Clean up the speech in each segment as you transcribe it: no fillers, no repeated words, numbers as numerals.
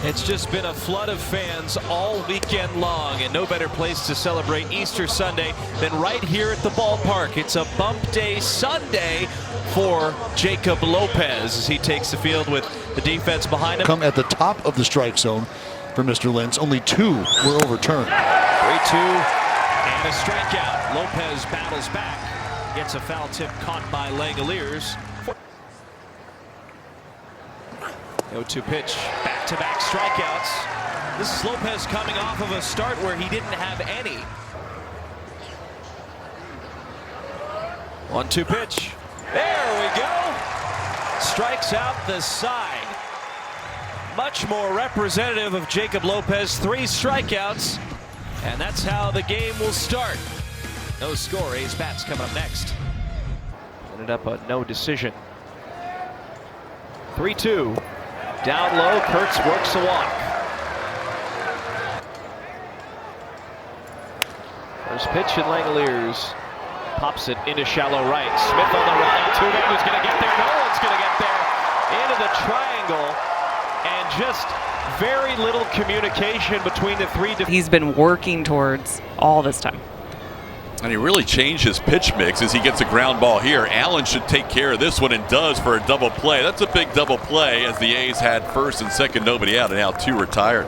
It's just been a flood of fans all weekend long, and no better place to celebrate Easter Sunday than right here at the ballpark. It's a bump day Sunday for Jacob Lopez as he takes the field with the defense behind him. Come at the top of the strike zone for Mr. Lentz. Only 2 were overturned. 3-2 and a strikeout. Lopez battles back, gets a foul tip caught by Langoliers. 0-2 pitch, back-to-back strikeouts. This is Lopez coming off of a start where he didn't have any. 1-2 pitch. There we go. Strikes out the side. Much more representative of Jacob Lopez. 3 strikeouts, and that's how the game will start. No score. A's bats coming up next. Ended up a no decision. 3-2. Down low, Kurtz works the walk. First pitch in Langoliers. Pops it into shallow right. Smith on the run. Altuve who's going to get there. No one's going to get there. Into the triangle. And just very little communication between the 3. He's been working towards all this time. And he really changed his pitch mix as he gets a ground ball here. Allen should take care of this one and does for a double play. That's a big double play as the A's had first and second, nobody out, and now 2 retired.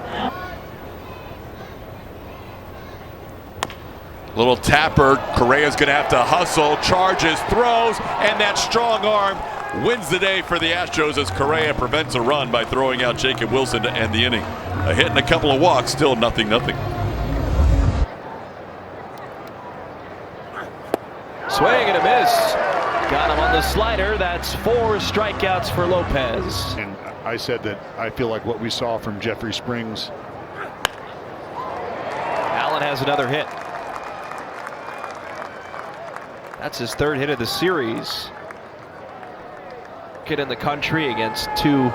Little tapper. Correa's going to have to hustle, charges, throws, and that strong arm wins the day for the Astros as Correa prevents a run by throwing out Jacob Wilson to end the inning. A hit and a couple of walks, still 0-0. Swing and a miss. Got him on the slider. That's 4 strikeouts for Lopez. And I said that I feel like what we saw from Jeffrey Springs. Allen has another hit. That's his 3rd hit of the series. Get in the country against 2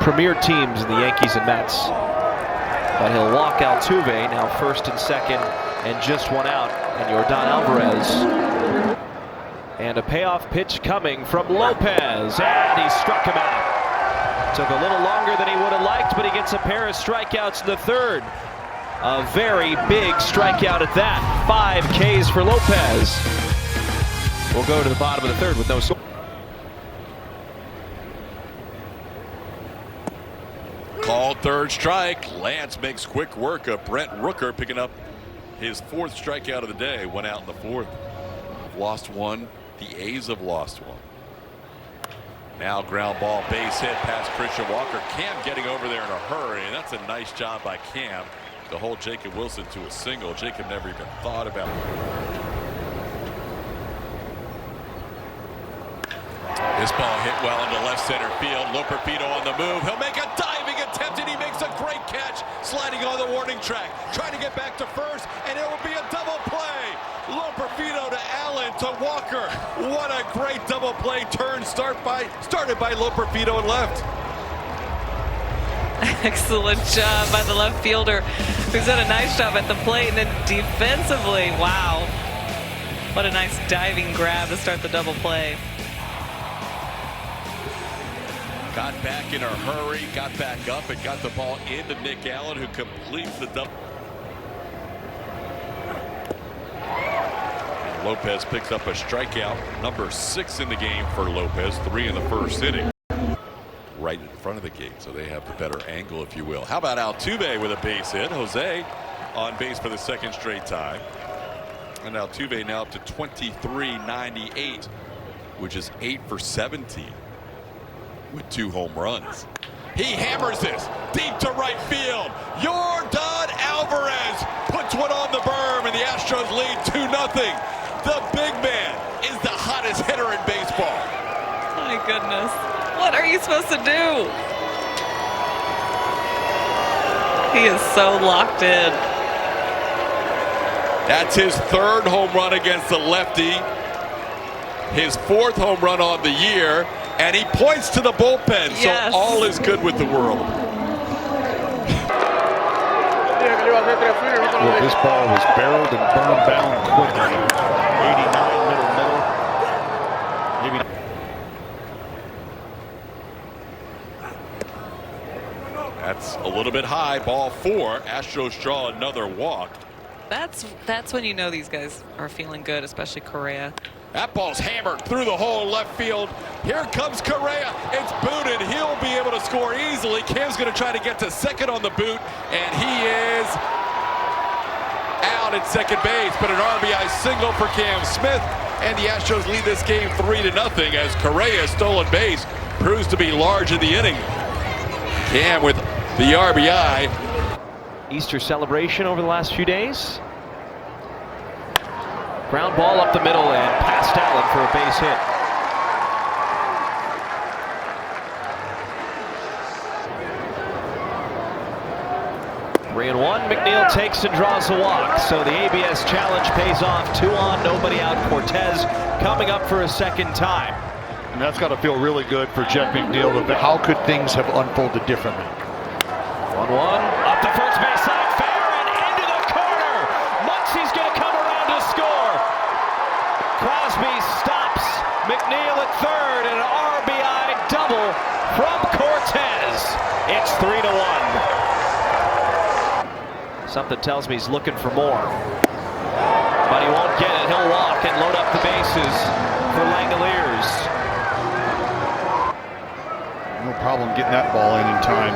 premier teams in the Yankees and Mets. But he'll walk Altuve, now first and second, and just 1 out, and Yordan Alvarez. And a payoff pitch coming from Lopez, and he struck him out. Took a little longer than he would have liked, but he gets a pair of strikeouts in the 3rd. A very big strikeout at that. 5 Ks for Lopez. We'll go to the bottom of the 3rd with no score. Called 3rd strike. Lance makes quick work of Brent Rooker, picking up his 4th strikeout of the day. 1 out in the 4th. Lost 1. The A's have lost 1. Now ground ball, base hit past Christian Walker. Cam getting over there in a hurry, and that's a nice job by Cam to hold Jacob Wilson to a single. Jacob never even thought about it. This ball hit well into left center field. Loperfido on the move. He'll make a diving attempt, and he makes a great catch, sliding on the warning track, trying to get back to first, and it will be a double play. Loperfido to Allen to Walker. What a great double play turn started by Loperfido and left. Excellent job by the left fielder, who's done a nice job at the plate, and then defensively, wow. What a nice diving grab to start the double play. Got back in a hurry, got back up, and got the ball into Nick Allen, who completes the double. Lopez picks up a strikeout, number 6 in the game for Lopez, 3 in the 1st inning. Right in front of the gate, so they have the better angle, if you will. How about Altuve with a base hit? Jose on base for the 2nd straight time. And Altuve now up to 23.98, which is 8 for 17 with 2 home runs. He hammers this deep to right field. Yordan Alvarez puts one on the berm, and the Astros lead 2-0. The big man is the hottest hitter in baseball. My goodness. What are you supposed to do? He is so locked in. That's his 3rd home run against the lefty. His 4th home run on the year. And he points to the bullpen, yes. So all is good with the world. Well, this ball was barreled and burned down quickly. 89 middle. Maybe. At It's a little bit high. Ball 4. Astros draw another walk. That's when you know these guys are feeling good, especially Correa. That ball's hammered through the hole in left field. Here comes Correa. It's booted. He'll be able to score easily. Cam's going to try to get to second on the boot, and he is out at second base. But an RBI single for Cam Smith, and the Astros lead this game 3-0 as Correa's stolen base proves to be large in the inning. Cam with the RBI. Easter celebration over the last few days. Ground ball up the middle and past Allen for a base hit. Three and one. McNeil takes and draws a walk. So the ABS challenge pays off. 2 on, nobody out. Cortez coming up for a second time. And that's got to feel really good for Jeff McNeil. How could things have unfolded differently? 1-1. Up the first baseline. Fair and into the corner. Muncie's going to come around to score. Crosby stops McNeil at third, and an RBI double from Cortez. It's 3-1. Something tells me he's looking for more, but he won't get it. He'll walk and load up the bases for Langoliers. No problem getting that ball in time.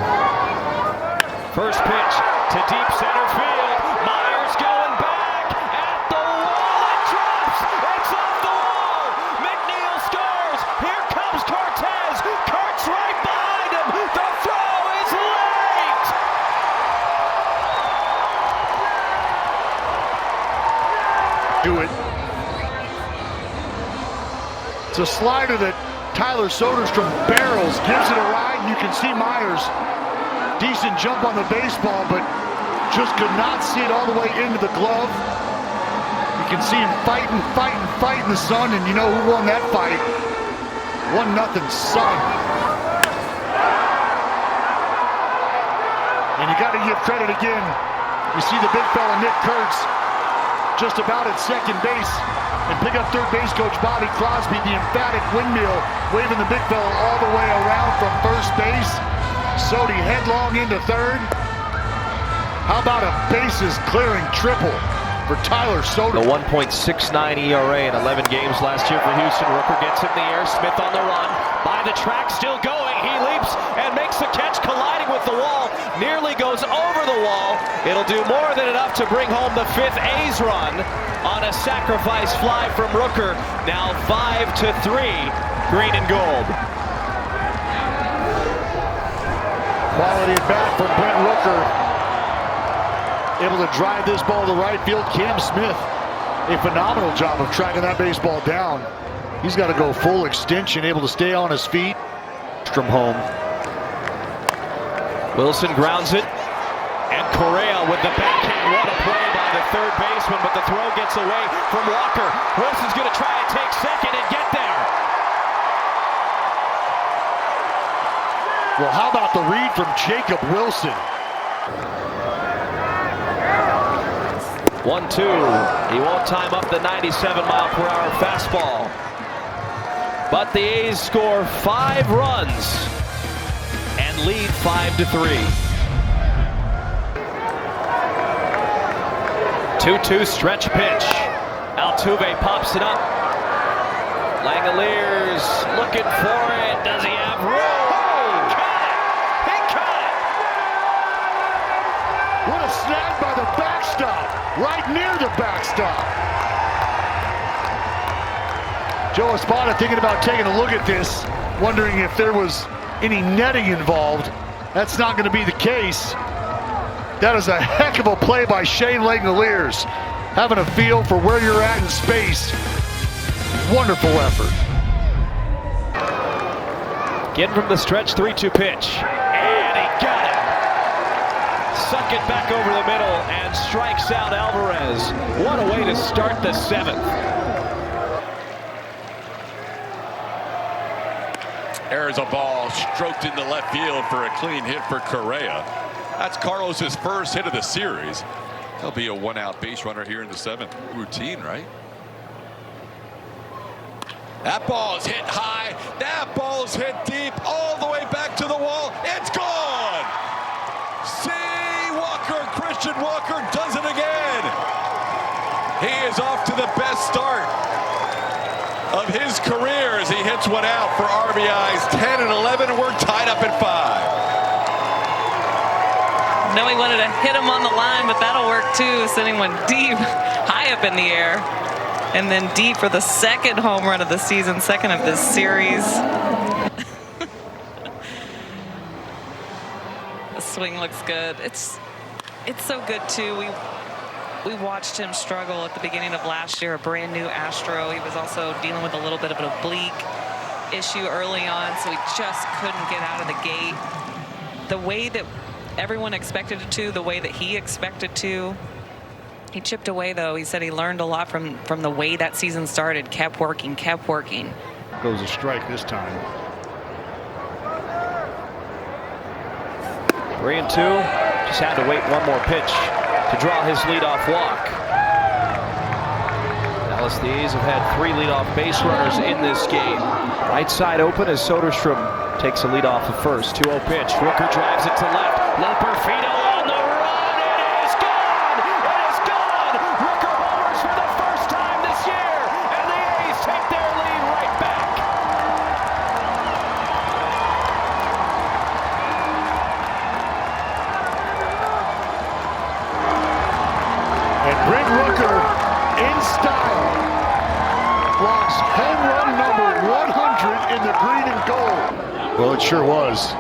First pitch to deep center field. Myers going back at the wall. It drops. It's off the wall. McNeil scores. Here comes Cortez. Kurt's right behind him. The throw is late. Do it. It's a slider that Tyler Soderstrom barrels, gives it a ride, and you can see Myers. Decent jump on the baseball, but just could not see it all the way into the glove. You can see him fighting the sun, and you know who won that fight? 1-0 Sun. And you got to give credit again. You see the big fella Nick Kurtz just about at second base, and pick up third base coach Bobby Crosby, the emphatic windmill, waving the big fella all the way around from first base. Sodi headlong into third. How about a bases clearing triple for Tyler Soder? The 1.69 ERA in 11 games last year for Houston. Rooker gets it in the air. Smith on the run. By the track, still going. He leaps and makes the catch, colliding with the wall. Nearly goes over the wall. It'll do more than enough to bring home the 5th A's run on a sacrifice fly from Rooker. Now 5-3, green and gold. Quality at bat from Brent Rooker. Able to drive this ball to right field. Cam Smith, a phenomenal job of tracking that baseball down. He's got to go full extension, able to stay on his feet. From home. Wilson grounds it. And Correa with the backhand. What a play by the third baseman, but the throw gets away from Walker. Wilson's going to try and take second and get there. Well, how about the read from Jacob Wilson? 1-2. He won't time up the 97-mile-per-hour fastball. But the A's score 5 runs and lead 5-3. 2-2 stretch pitch. Altuve pops it up. Langoliers looking for it. Does he have room? What a snag by the backstop, right near the backstop. Joe Espada thinking about taking a look at this, wondering if there was any netting involved. That's not going to be the case. That is a heck of a play by Shane Langoliers, having a feel for where you're at in space. Wonderful effort. Getting from the stretch, 3-2 pitch. And he got it. Suck it back over the middle and strikes out Alvarez. What a way to start the 7th. There's a ball stroked into left field for a clean hit for Correa. That's Carlos's first hit of the series. He'll be a 1-out base runner here in the 7th. Routine, right? That ball's hit high. That ball's hit deep all the way back to the wall. It's gone. Christian Walker does it again. He is off to the best start of his career as he hits one out for RBIs 10 and 11, and we're tied up at 5. No, he wanted to hit him on the line, but that'll work too. Sending one deep, high up in the air. And then deep for the second home run of the season, second of this series. The swing looks good. It's so good too. We watched him struggle at the beginning of last year, a brand new Astro. He was also dealing with a little bit of an oblique issue early on, so he just couldn't get out of the gate the way that everyone expected it to, the way that he expected to. He chipped away, though. He said he learned a lot from the way that season started. Kept working, kept working. Goes a strike this time. 3-2. Just had to wait one more pitch to draw his leadoff walk. Dallas, the A's have had 3 leadoff base runners in this game. Right side open as Soderstrom takes a lead off of first. 2-0 pitch. Rooker drives it to left. Loper Fido on the run. It is gone. It is gone. Rooker homers for the first time this year, and the A's take their lead right back. And Brent Rooker, in style, logs home run number 100 in the green and gold. Well, it sure was.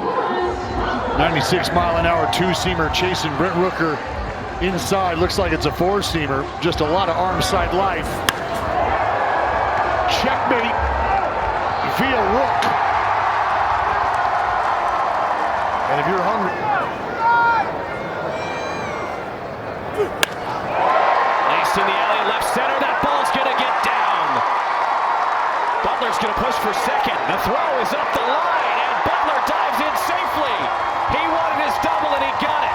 96-mile-an-hour two-seamer chasing Brent Rooker inside. Looks like it's a four-seamer. Just a lot of arm side life. Checkmate via Rook. And if you're hungry... Laced in the alley, left center. That ball's going to get down. Butler's going to push for second. The throw is up the line, and Butler dives in safely. He wanted his double, and he got it.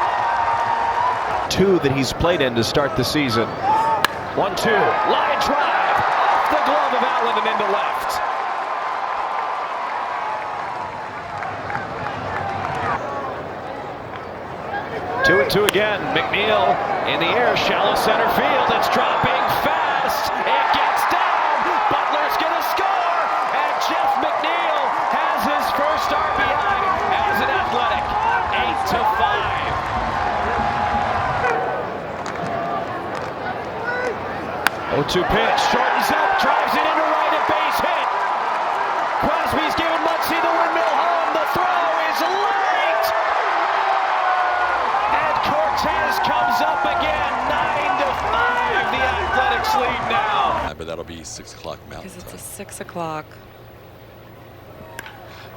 2 that he's played in to start the season. 1-2. Line drive. Off the glove of Allen and into left. Two and 2 again. McNeil in the air, shallow center field. It's dropping fast. It gets down. Butler's going to score. And Jeff McNeil has his first RBI as an Athletic. 8-5. 0-2 pitch. Shortens up. Drives it into right at base hit. Crosby's giving Muncy the windmill home. The throw is late. And Cortez comes up again. 9-5. The Athletics lead now. But that'll be 6 o'clock Mountain Because it's Time. a 6 o'clock.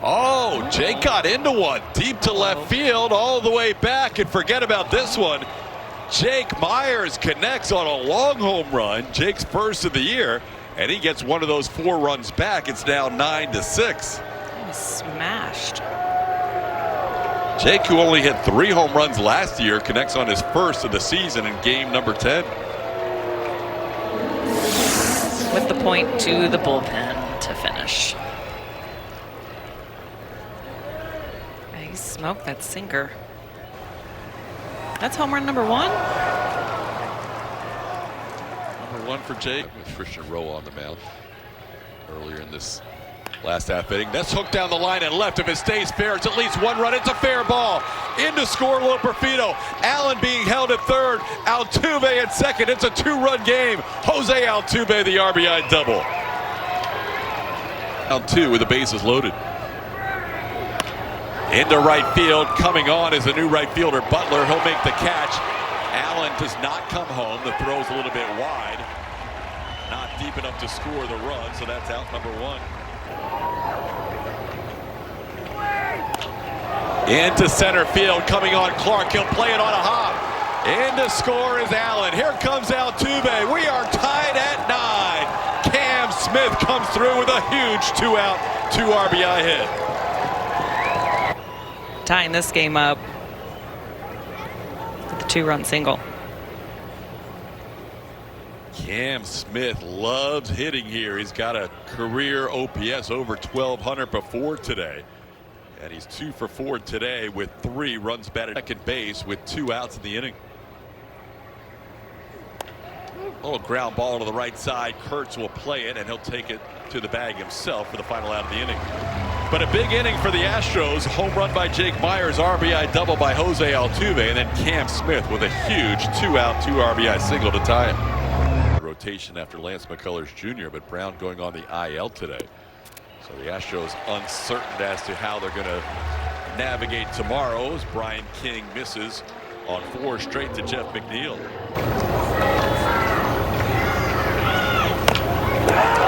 Oh, Jake got into one deep to left field all the way back, and forget about this one. Jake Myers connects on a long home run, Jake's first of the year, and he gets one of those 4 runs back. It's now 9-6. He was smashed. Jake, who only hit 3 home runs last year, connects on his first of the season in game number 10. With the point to the bullpen to finish. He smoked that sinker. That's home run number 1. Number 1 for Jake. With Christian Rowe on the mound earlier in this last half inning. That's hooked down the line and left. If it stays fair, it's at least 1 run. It's a fair ball. In to score, Loper Fido. Allen being held at third. Altuve at second. It's a 2-run game. Jose Altuve, the RBI double. Round 2 with the bases loaded. Into right field. Coming on is the new right fielder, Butler. He'll make the catch. Allen does not come home. The throw's a little bit wide. Not deep enough to score the run, so that's out number 1. Into center field, coming on Clark. He'll play it on a hop. In to score is Allen. Here comes Altuve. We are tied at 9. Cam Smith comes through with a huge 2-out, 2 RBI hit. Tying this game up with a 2-run single. Cam Smith loves hitting here. He's got a career OPS over 1,200 before today. And he's 2 for 4 today with 3 runs batted at second base with 2 outs in the inning. A little ground ball to the right side. Kurtz will play it, and he'll take it to the bag himself for the final out of the inning. But a big inning for the Astros. Home run by Jake Myers, RBI double by Jose Altuve, and then Cam Smith with a huge 2-out, 2 RBI single to tie it. Rotation after Lance McCullers Jr., but Brown going on the IL today. So the Astros uncertain as to how they're going to navigate tomorrow as Brian King misses on 4 straight to Jeff McNeil.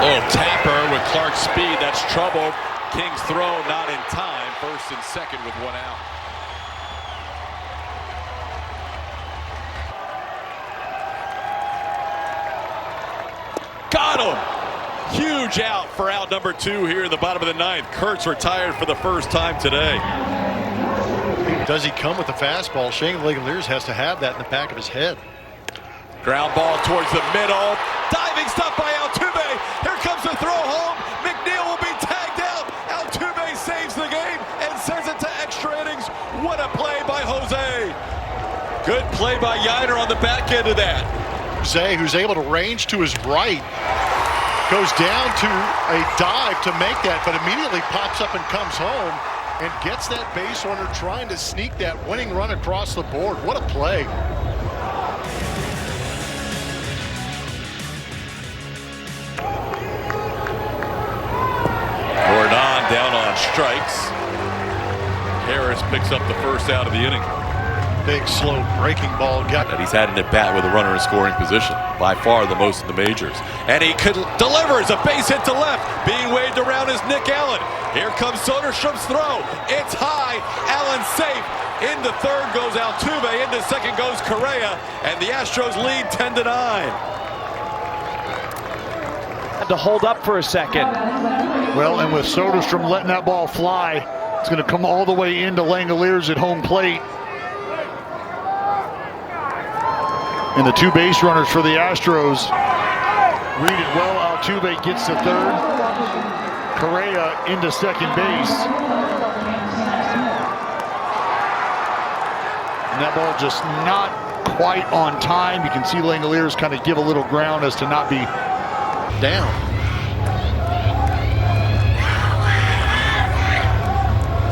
Oh, tapper with Clark's speed. That's trouble. King's throw not in time. First and second with 1 out. Got him. Huge out for out number 2 here in the bottom of the 9th. Kurtz retired for the first time today. Does he come with the fastball? Shane Langeliers has to have that in the back of his head. Ground ball towards the middle. Diving stop by Altuve. Here comes the throw home. McNeil will be tagged out. Altuve saves the game and sends it to extra innings. What a play by Jose. Good play by Yiner on the back end of that. Jose, who's able to range to his right, goes down to a dive to make that, but immediately pops up and comes home and gets that base runner trying to sneak that winning run across the board. What a play. Jordan down on strikes. Harris picks up the first out of the inning. Big, slow breaking ball. And he's had an at-bat with a runner in scoring position. By far the most in the majors. And he delivers a base hit to left. Being waved around is Nick Allen. Here comes Soderstrom's throw. It's high. Allen safe. Into third goes Altuve. Into second goes Correa. And the Astros lead 10-9. Had to hold up for a second. Well, and with Soderstrom letting that ball fly, it's going to come all the way into Langeliers at home plate. And the 2 base runners for the Astros. Read it well. Altuve gets to third. Correa into second base. And that ball just not quite on time. You can see Langeliers kind of give a little ground as to not be down.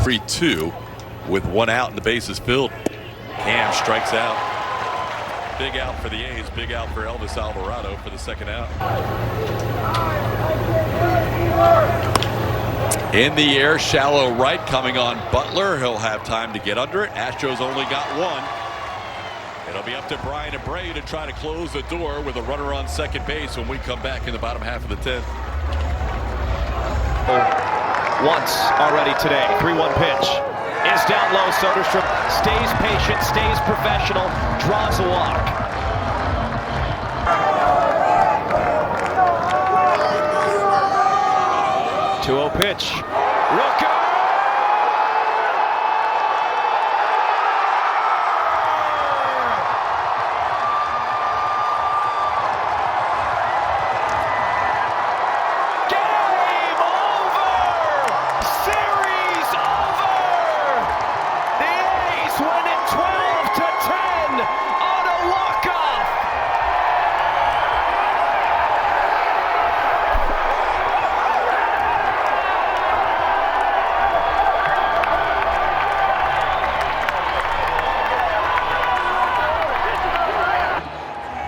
3-2 with 1 out and the bases filled. Cam strikes out. Big out for the A's, big out for Elvis Alvarado for the second out. In the air, shallow right coming on Butler. He'll have time to get under it. Astros only got 1. It'll be up to Brian and Bray to try to close the door with a runner on second base when we come back in the bottom half of the 10th. Once already today. 3-1 pitch. Is down low. Soderstrom stays patient, stays professional, draws a walk. Two-0 pitch. Rooker! Game over! Series over! The A's win it 12-10 on a walk-off!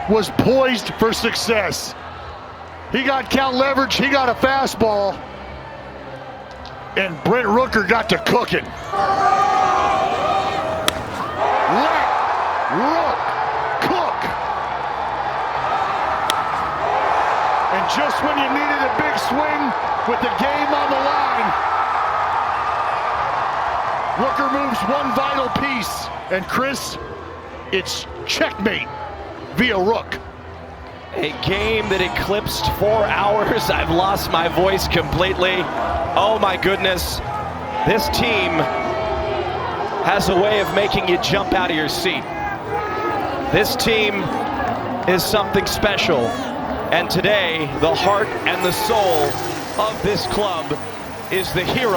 Was poised for success. He got count leverage, he got a fastball, and Brent Rooker got to cooking. Let Rook cook. And just when you needed a big swing with the game on the line, Rooker moves one vital piece. And Chris, it's checkmate via Rook. A game that eclipsed 4 hours. I've lost my voice completely. Oh my goodness. This team has a way of making you jump out of your seat. This team is something special. And today, the heart and the soul of this club is the hero